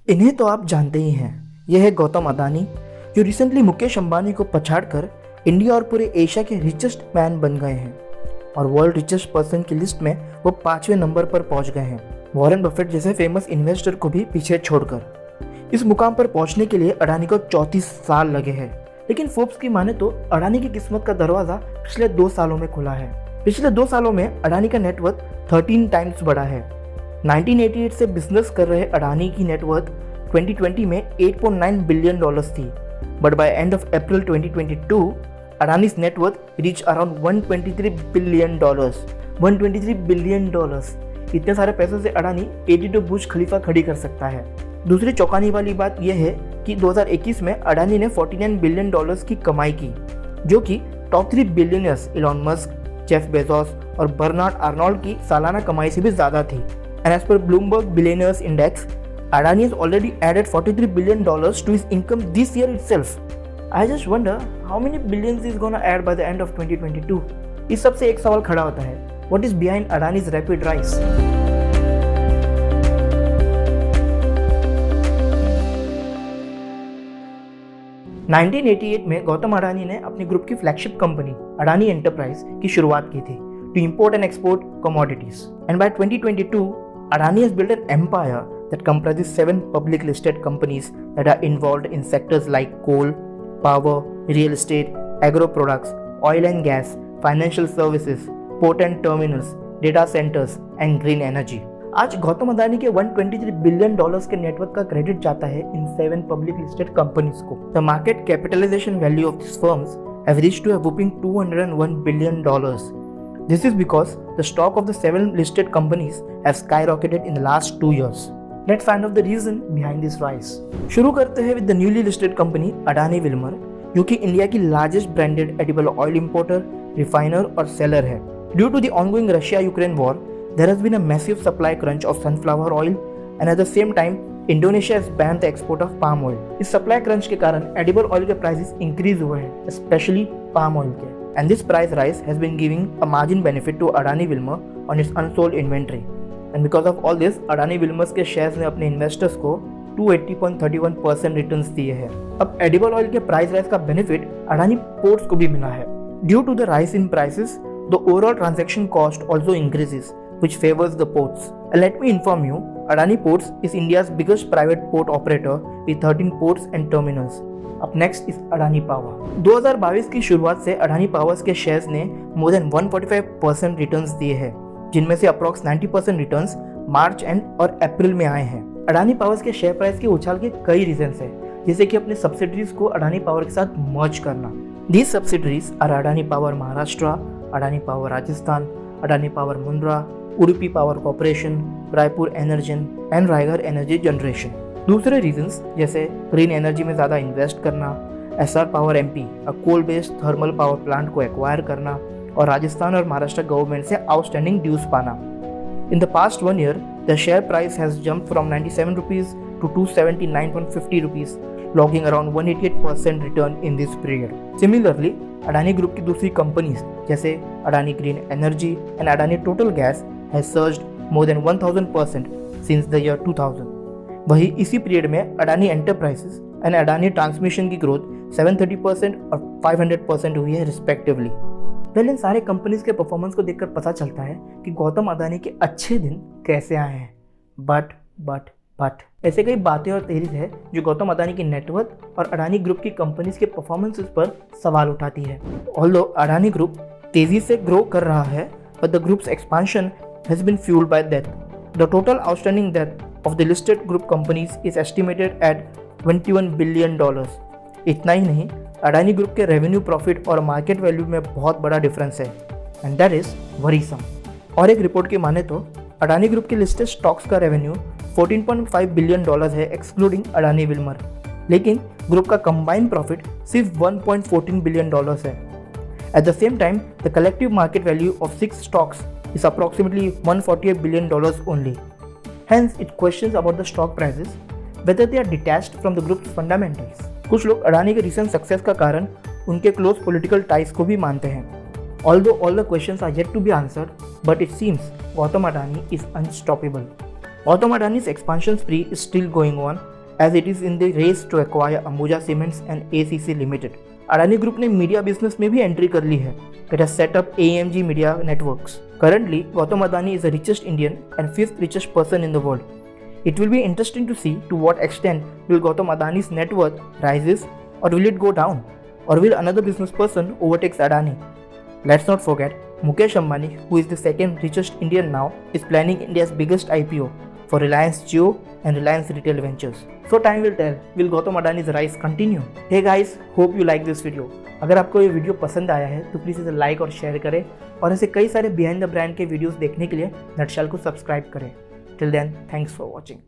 इन्हें तो आप जानते ही हैं। यह है गौतम अदानी, जो रिसेंटली मुकेश अंबानी को पछाड़कर इंडिया और पूरे एशिया के रिचेस्ट मैन बन गए हैं और वर्ल्ड रिचेस्ट पर्सन की लिस्ट में वो 5वें नंबर पर पहुंच गए हैं, वॉरेन बफेट जैसे फेमस इन्वेस्टर को भी पीछे छोड़कर। इस मुकाम पर पहुंचने के लिए अडानी को 34 साल लगे हैं, लेकिन फोर्ब्स की माने तो अडानी की किस्मत का दरवाजा पिछले 2 सालों में खुला है। पिछले 2 सालों में अडानी का नेटवर्थ 13 टाइम्स बढ़ा है। 1988 से बिजनेस कर रहे अडानी की नेटवर्थ 2020 में $8.9 बिलियन थी, but by end of April 2022 Adanis net worth reach around $123 billion. $123 billion. इतने सारे पैसों से अडानी 82 बुर्ज खलीफा खड़ी कर सकता है। दूसरी चौंकाने वाली बात यह है कि 2021 में अडानी ने $49 बिलियन की कमाई की, जो कि top 3 billionaires Elon Musk, Jeff Bezos और बर्नार्ड आर्नोल्ड की सालाना कमाई से भी ज्यादा थी। And as per Bloomberg Billionaires Index, Adani has already added $43 billion to his income this year itself. I just wonder how many billions he's gonna add by the end of 2022. इस सब से एक सवाल खड़ा होता है, what is behind Adani's rapid rise? Nineteen 1988 में गौतम अडानी ने अपनी ग्रुप की फ्लैगशिप कंपनी अडानी एंटरप्राइज की शुरुआत की थी to import and export commodities. And by 2022, Adani has built an empire that comprises 7 public listed companies that are involved in sectors like coal, power, real estate, agro products, oil and gas, financial services, port and terminals, data centers and green energy. आज गौतम अदानी के $123 billion के network का credit जाता है इन 7 public listed companies को। The market capitalization value of these firms have reached to a whopping $201 billion. This is because the stock of the 7 listed companies have skyrocketed in the last 2 years. Let's find out the reason behind this rise. शुरू करते हैं with the newly listed company Adani Wilmar, जो कि India की largest branded edible oil importer, refiner और seller है। Due to the ongoing Russia-Ukraine war, there has been a massive supply crunch of sunflower oil, and at the same time, Indonesia has banned the export of palm oil. इस supply crunch के कारण edible oil के prices increase हुए हैं, especially palm oil के। And this price rise has been giving a margin benefit to Adani Wilmar on its unsold inventory. And because of all this, Adani Wilmar के shares ने अपने investors को 280.31% returns दिए हैं। अब edible oil के price rise का benefit Adani ports को भी मिला है। Due to the rise in prices, the overall transaction cost also increases, which favors the ports. And let me inform you, Adani Ports is India's biggest private port operator with 13 ports and terminals. अब next is Adani power. 2022 की शुरुआत से Adani powers के shares ने more than 145% returns दिए हैं, जिनमें से अप्रॉक्स 90% रिटर्न्स मार्च एंड और अप्रैल में आए हैं। अडानी पावर्स के शेयर प्राइस के उछाल के कई रीजंस हैं, जैसे कि अपने सब्सिडरीज को अडानी पावर के साथ मर्ज करना। These subsidiaries are Adani power Maharashtra, Adani power Rajasthan, Adani power Mundra, Udupi power corporation, Raipur energen and Raigarh energy generation. दूसरे रीजंस जैसे ग्रीन एनर्जी में ज़्यादा इन्वेस्ट करना, SR power MP a coal based thermal power plant को एक्वायर करना और राजस्थान और महाराष्ट्र गवर्नमेंट से आउटस्टैंडिंग ड्यूज पाना। In the past 1 year, the share price has jumped from 97 rupees to 279.50 rupees, logging around 188% return in this period. Similarly Adani group की दूसरी companies जैसे Adani green energy and Adani total gas has surged more than 1000% since the year 2000। वही इसी period में Adani enterprises and Adani transmission की growth 730% और 500% हुई है रिस्पेक्टिवली। पहले इन सारे कंपनीज के परफॉर्मेंस को देखकर पता चलता है कि गौतम अडानी के अच्छे दिन कैसे आए हैं। बट ऐसे कई बातें और थ्योरीज है जो गौतम अडानी की नेटवर्थ और अडानी ग्रुप की कंपनीज के परफॉर्मेंसेस पर सवाल उठाती है। ऑल्दो अडानी ग्रुप तेजी से ग्रो कर रहा है, but the groups expansion has been fuelled by debt. The total outstanding debt of the listed group companies is estimated at $21 billion. इतना ही नहीं, अडानी ग्रुप के रेवेन्यू प्रॉफिट और मार्केट वैल्यू में बहुत बड़ा डिफरेंस है, एंड दैट इज वरीसम। और एक रिपोर्ट की माने तो अडानी ग्रुप के लिस्टेड स्टॉक्स का रेवेन्यू $14.5 बिलियन है एक्सक्लूडिंग अडानी विल्मर, लेकिन ग्रुप का कंबाइंड प्रॉफिट सिर्फ $1.14 बिलियन है। At the same time the collective market value of 6 stocks is approximately $148 billion only. Hence, it questions about the stock prices, whether they are detached from the group's fundamentals. कुछ लोग अडानी के recent success का कारण उनके close political ties को भी मानते हैं। Although all the questions are yet to be answered, but it seems Gautam Adani is unstoppable. Gautam Adani's expansion spree is still going on, as it is in the race to acquire Ambuja Cements and ACC Limited. Adani group ने media business में भी entry कर ली है. It has set up AMG Media Networks. Currently, Gautam Adani is the richest Indian and 5th richest person in the world. It will be interesting to see to what extent will Gautam Adani's net worth rises, or will it go down, or will another business person overtake Adani. Let's not forget, Mukesh Ambani, who is the second richest Indian now, is planning India's biggest IPO for Reliance Jio and Reliance Retail Ventures. So time will tell, will Gautam Adani's rise continue? Hey guys, hope you like this video. अगर आपको ये video पसंद आया है तो please इसे like और share करें, और ऐसे कई सारे बिहाइंड द ब्रांड के वीडियोस देखने के लिए नटशैल को सब्सक्राइब करें. Till then, thanks for watching.